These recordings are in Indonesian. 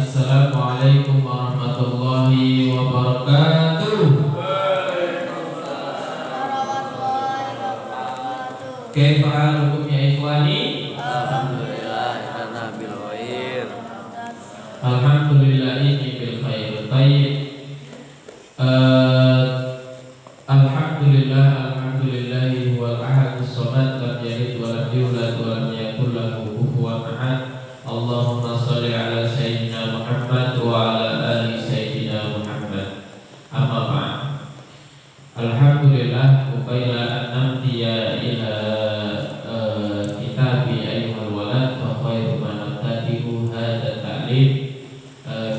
Assalamualaikum warahmatullahi wabarakatuh. Kaifa halukum ya ikhwani? Alhamdulillah karena bil khair. Alhamdulillah ini bil khair. Baik. Alhamdulillahi huwal ahadus samad lam yalid wa lam yulad wa lam yakul lahu kufuwan ahad. Allahumma shalli ala sayyidina Muhammad wa ala ali sayyidina Muhammad. Amma ba'd. Alhamdulillah ubaila an namdiya ila kitabi ayyuhal walad fa khairu man nabtadi'u hadha ta'lim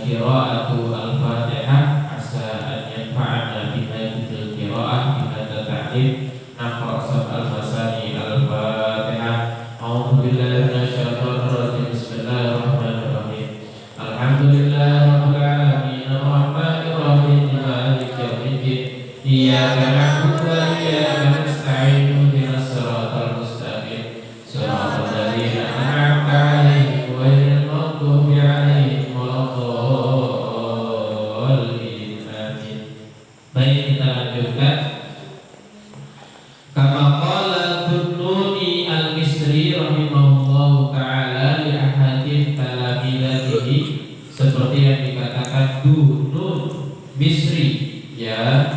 qira'atu al-Fatihah asa an yanfa'ana bi hadhil qira'ah bi hadha ta'lim naqra sab al-masani al-Fatihah. A'udzu billahi minasyaitonir rajim. Bismillahirrahmanirrahim. Alhamdulillahirabbil alamin arrahmanir rahim maliki yaumiddin. Iyyaka na'budu wa iyyaka nasta'in ihdinas siratal mustaqim siratal ladzina an'amta 'alaihim ghairil maghdubi 'alaihim waladdallin. Amin. Baik, kita lanjutkan. Kama qala Dununi al-Misri rahimahullahu ta'ala li ahadin talamidatihi, seperti yang dikatakan Dunun Misri, ya.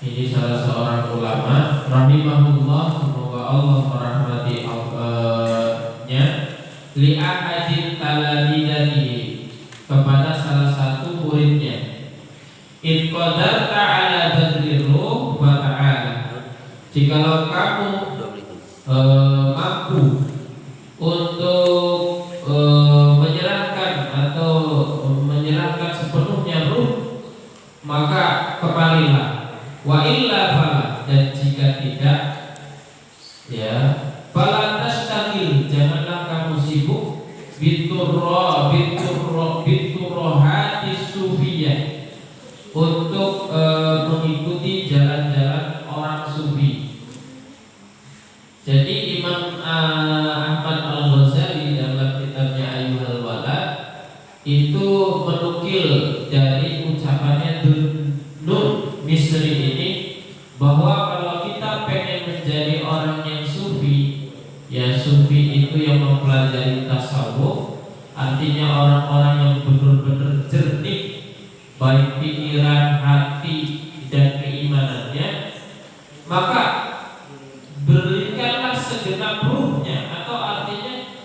Ini salah seorang ulama rahimahullah, semoga Allah merahmati nya, li ahadin talamidatihi, kepada salah satu muridnya. In qadarta ala badri ruh wa ta'ala, jikalau kamu mampu untuk menyerahkan atau menyerahkan sepenuhnya ruh, maka kembalilah. Wa illa fala, dan jika tidak, ya, fala tashtagil, janganlah kamu sibuk biturrohati sufiyah, untuk mengikuti jalan-jalan orang sufi. Jadi Imam Ahmad Al-Ghazali dalam kitabnya Ayyuhal Walad itu menukil dari ucapannya Dunun Misri ini, bahwa kalau kita pengen menjadi orang yang sufi, ya sufi itu yang mempelajari tasawuf, artinya orang-orang yang benar-benar jernih baik pikiran, hati, dan keimanannya, maka berikanlah segenap ruhnya, atau artinya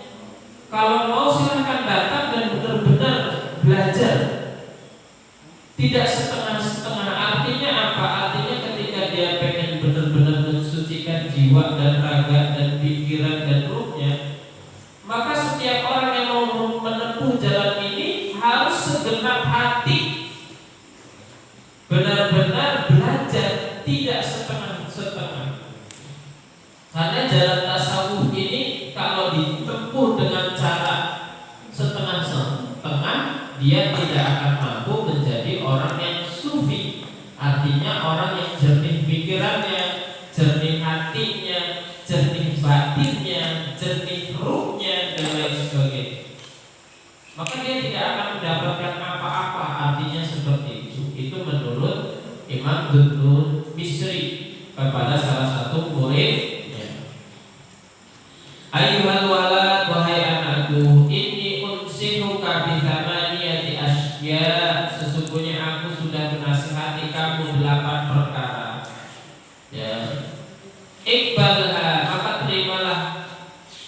kalau mau silahkan datang dan benar-benar belajar, tidak setengah-setengah. Artinya apa? Artinya ketika dia pengen benar-benar mensucikan jiwa dan raga dan pikiran dan ruhnya, maka setiap orang yang mau menempuh jalan ini harus segenap hati, benar-benar belajar, tidak setengah-setengah. Karena jalan tasawuf ini kalau ditempuh dengan cara setengah-setengah, dia tidak akan mampu menjadi orang yang sufi. Artinya orang yang jernih pikirannya, jernih hatinya, jernih batinnya, jernih ruhnya, dan lain sebagainya. Maka dia tidak akan mendapatkan apa-apa. Artinya seperti itu. Itu menurut Imam Dunun Misri kepada salah satu muridnya. Ayyuhal walad, wahai anakku, inni unsihuka bi thamaniyati asya, sesungguhnya aku sudah menasihati kamu 8 perkara. Ya. Iqbalha, maka terimalah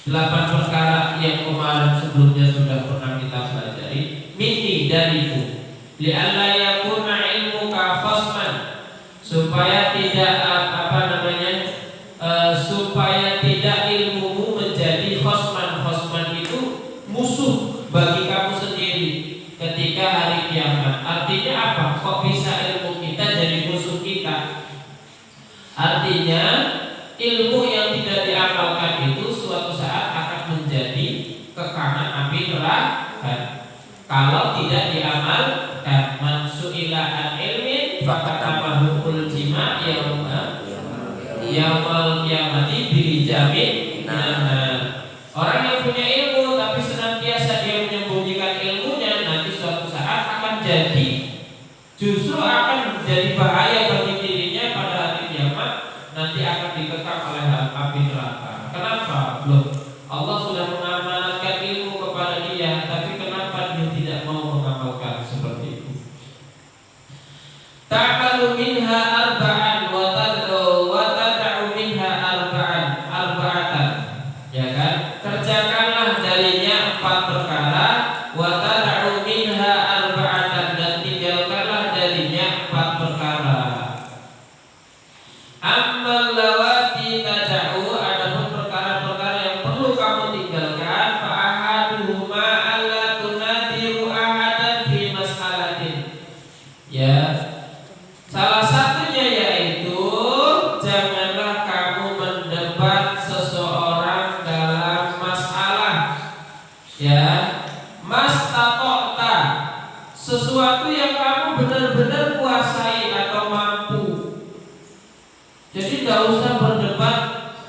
8 perkara yang kemarin sebelumnya sudah pernah kita pelajari. Minni, dariku. Li'alla yakuna ilmuka khasman, supaya tidak supaya tidak ilmumu menjadi khasman. Khasman itu musuh bagi kamu sendiri ketika hari kiamat. Artinya apa? Kok bisa ilmu kita jadi musuh kita? Artinya ilmu yang tidak diamalkan itu suatu saat akan menjadi kekangan api neraka kalau tidak diamalkan. Man su'ila an ilmin faqatamahu uljima yaumal qiyamati bilijamin. Orang yang punya ilmu tapi senantiasa dia menyembunyikan ilmunya, nanti suatu saat justru akan menjadi bahaya bagi dirinya pada hari kiamat, nanti akan dikekang oleh api neraka. Kenapa? Loh, Allah sudah mengamanatkan ilmu kepada dia, tapi kenapa dia tidak mau mengamalkan seperti itu? Ta'malu minha arba'an wa tad'u minha arba'atan. Ya kan? Kerjakanlah darinya 4 perkara, wa tad'u minha arba'atan, dan tinggalkanlah darinya 4 perkara. Ammal lawati tad'u, adapun perkara-perkara yang perlu kamu tinggalkan, fa ahaduhuma alla tunadiru ahadan fi mas'alatin. Ya, salah satunya yaitu janganlah kamu mendebat seseorang dalam masalah. Ya, mastata'ta, sesuatu yang kamu benar-benar kuasai atau mampu. Jadi tidak usah berdebat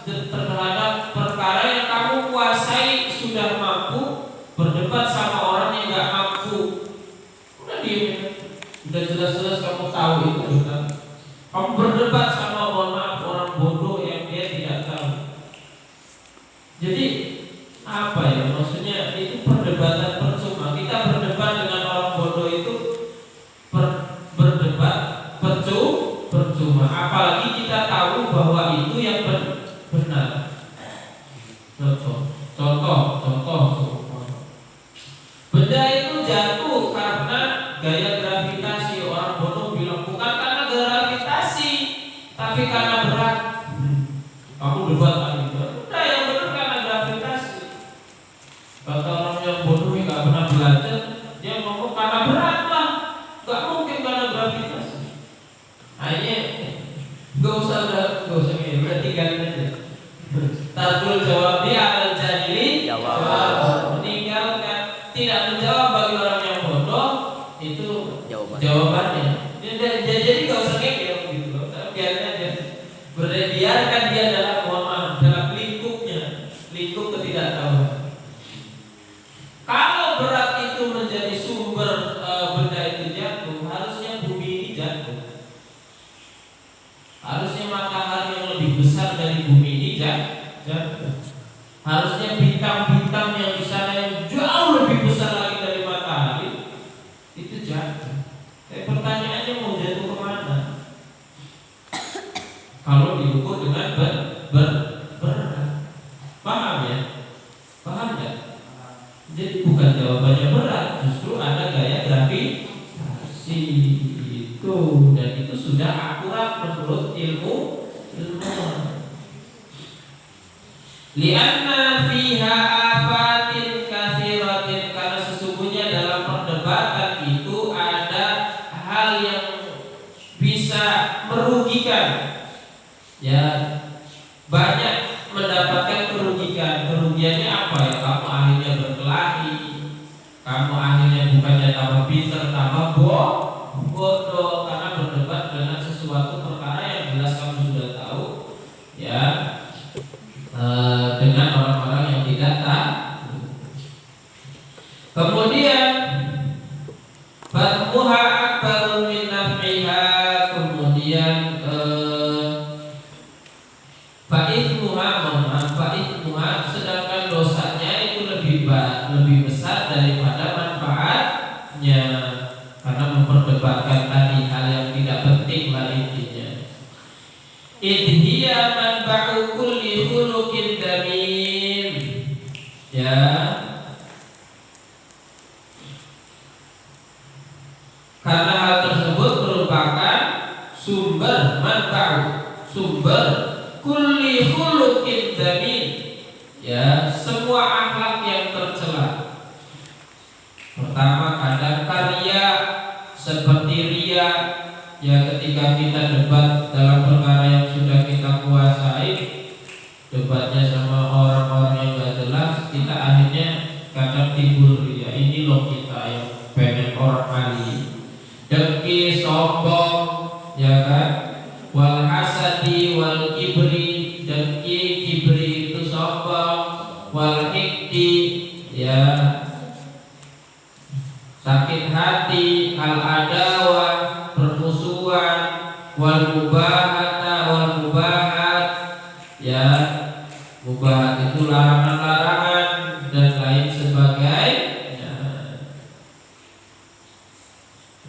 terhadap perkara yang kamu kuasai, sudah mampu. Berdebat sama orang yang nggak mampu, udah diem. Udah jelas-jelas kamu tahu itu bukan. Kamu berdebat sama, mohon maaf, orang bodoh yang dia tidak tahu. Jadi apa ya maksudnya, itu perdebatan percuma. Kita berdebat dengan orang bodoh itu berdebat percuma. Apalagi kita tahu bahwa itu yang benar. Contoh. Benda itu jatuh karena gaya gravitasi. Orang bodoh bilang bukan karena gravitasi, tapi karena berat. Aku debat lagi. Udah, yang benar karena gravitasi. Kata orang yang bodoh yang nggak pernah belajar, dia ngomong karena berat lah. Nggak mungkin karena gravitasi. Akhirnya nggak usah ini, udah tinggalin aja. Tarkul jawab dia al jahili jawab, meninggalkan tidak menjawab bagi orang yang bodoh itu jawabannya. Jadi nggak usah ngeyel gitu loh, biarin aja. Biarkan dia dalam lingkup ketidaktahuan. Kalau berat itu menjadi sumber benda itu jatuh, harusnya bumi ini jatuh. Harusnya matahari yang lebih besar dari bumi ini jatuh. Harusnya bintang-bintang yang di sana yang jauh lebih besar lagi dari matahari itu jatuh. Pertanyaannya mau jatuh kemana? Kalau diukur dengan berat, paham ya? Paham ya? Jadi bukan jawabannya berat, justru ada gaya gravitasi itu, dan itu sudah akurat menurut ilmu. Lianna fiha afatin katsiratin, karena sesungguhnya dalam perdebatan itu ada hal yang bisa merugikan. Ya, banyak mendapatkan kerugiannya apa ya? Kamu akhirnya berkelahi, kamu akhirnya bukannya tambah pinter, tambah bodoh karena berdebat dengan sesuatu perkara yang jelas kamu sudah tahu, ya, dengan orang-orang yang tidak tahu. Kemudian fatmuha akbaru min naf'iha, kemudian fa'ithmuha, sedangkan dosanya itu lebih besar daripada manfaatnya, karena memperdebatkan tadi hal yang tidak penting lah intinya. Idhiya manba'u kulli khuluqin damim. Ya, karena hal tersebut merupakan sumber kulli khuluqin damim. Ya, semua akhlak yang tercela. Pertama, kadang karya seperti ria. Ya, ketika kita debat dalam perkara yang sudah kita kuasai, debatnya sama orang-orang yang gak jelas, kita akhirnya kadang timbul ria. Ini loh kita yang pengen orang ahli. Dengki, sombong, ya kan? Wal hasadi wal kibri, dengki, kibri itu sombong. Wal hikdi, ya, sakit hati, al-adawah, permusuhan, wal mubahat, ya, mubahat itu larangan-larangan dan lain sebagainya.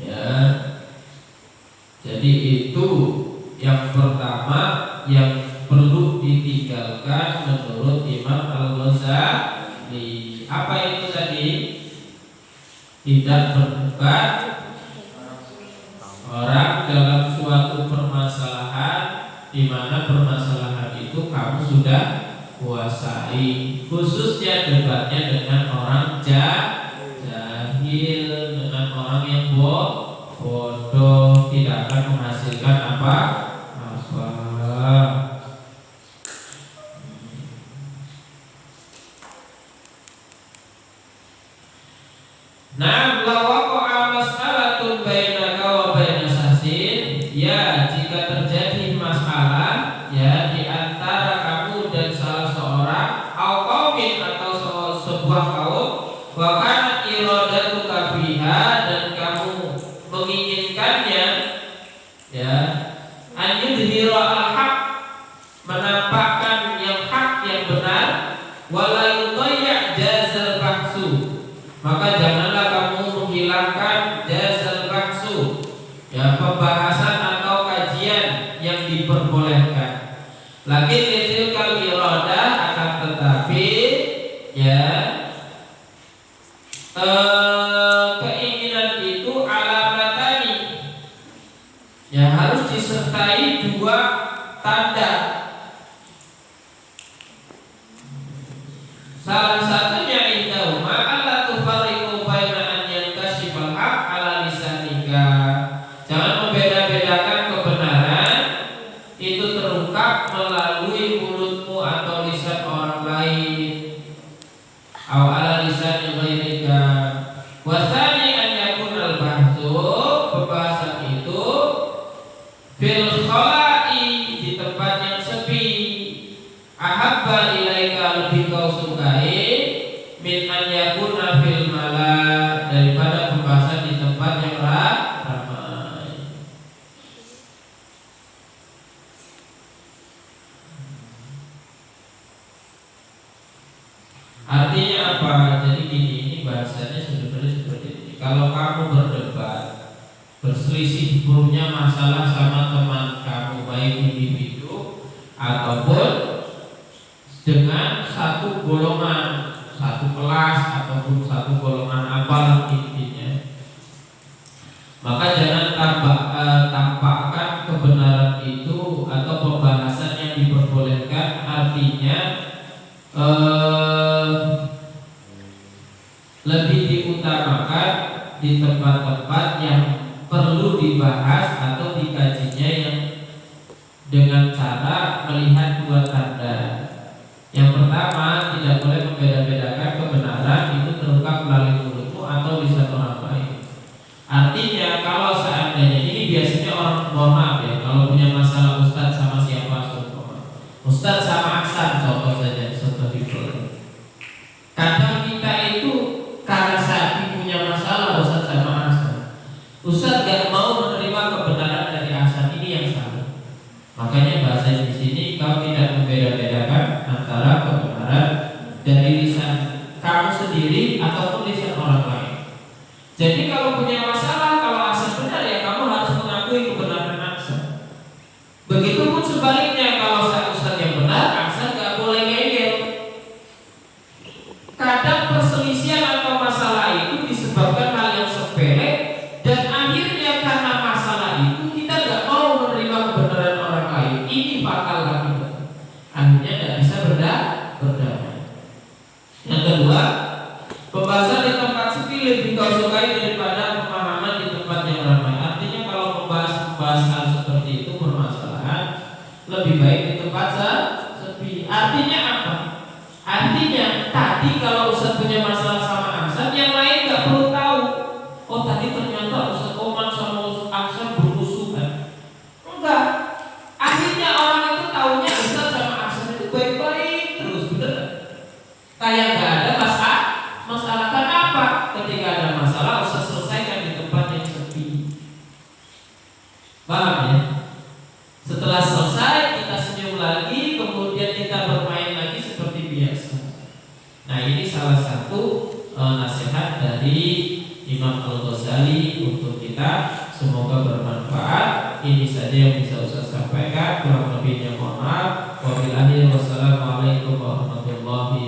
Ya, jadi itu yang pertama yang perlu ditinggalkan menurut Imam Al-Ghazali. Apa itu tadi? Tidak berdebat orang dalam suatu permasalahan di mana permasalahan itu kamu sudah kuasai, khususnya debatnya dengan orang jahil, dengan orang yang bodoh, tidak akan menghasilkan apa-apa. Nah, lawaqa'a mas'alatun bainaka wa baina sahsin, ya jika terjadi masalah ya di antara kamu dan salah seorang au qaumin atau sebuah kaum, wa kanat iradatuka fiha, dan kamu menginginkannya ya an yudhira al-haq, menampakkan yang hak yang benar, wala yudayya jazal bahsu, maka janganlah kamu menghilangkan jazal bahsu, ya pembahasan atau kajian yang diperbolehkan. Lakin litil kal iradah, akan tetapi ya keinginan itu alamatani, ya harus disertai dua tanda. Salah satunya indahuma alla tufariqu baina an yankashifal haq ala lisanika. Jangan membeda-bedakan kebenaran itu terungkap melalui mulutmu atau lisan orang lain. Aw ala lisan ghairika. Wasani an yakunal bahsu, pembahasan itu fil khala'i, di tempat yang sepi, ahabba ilaika, lebih kau sukai, min an yakuna fil mala, daripada pembahasan di tempat yang ramai. Artinya apa? Jadi gini, ini bahasanya sebenarnya seperti ini. Kalau kamu berdebat, berselisih punya masalah sama teman kamu, baik individu ataupun dengan satu golongan, satu kelas ataupun satu golongan apa intinya, maka jangan tampakkan kebenaran itu atau pembahasan yang diperbolehkan. Artinya lebih diutamakan di tempat-tempat yang perlu dibahas atau dikajinya, yang dengan cara melihat dua tanda. Yang pertama, tidak boleh membeda-bedakan kebenaran itu terungkap melalui mulutmu atau lisan orang lain. Artinya kalau seandainya ini biasanya orang, mohon maaf ya, kalau punya masalah ustadz sama siapa, ustadz sama Aksan contoh saja, contoh hibur. Kadang kita itu karena saat punya masalah ustadz sama Aksan, ustadz gak mau menerima kebenaran dari Aksan, ini yang salah. Makanya bahasa di sini kau tidak membeda-bedakan antara kebenaran dari lisan kamu sendiri ataupun lisan orang lain. Jadi kalau punya masalah, kalau Aksan benar ya kamu harus mengakui kebenaran Aksan. Begitupun sebaliknya, kalau Ustaz yang benar, Aksan gak boleh ngeyel. Kadang perselisihan atau masalah itu disebabkan hal yang sepele, dan akhirnya karena masalah itu kita gak mau menerima kebenaran orang lain. Ini fatal akibat. Akhirnya gak bisa berdamai. Yang kedua, pembahasan di tempat sepi lebih kau sukai daripada pemahaman di Setelah selesai kita senyum lagi, kemudian kita bermain lagi seperti biasa. Nah, ini salah satu nasihat dari Imam Al-Ghazali untuk kita. Semoga bermanfaat. Ini saja yang bisa Ustaz sampaikan. Kurang lebihnya mohon maaf. Wassalamualaikum warahmatullahi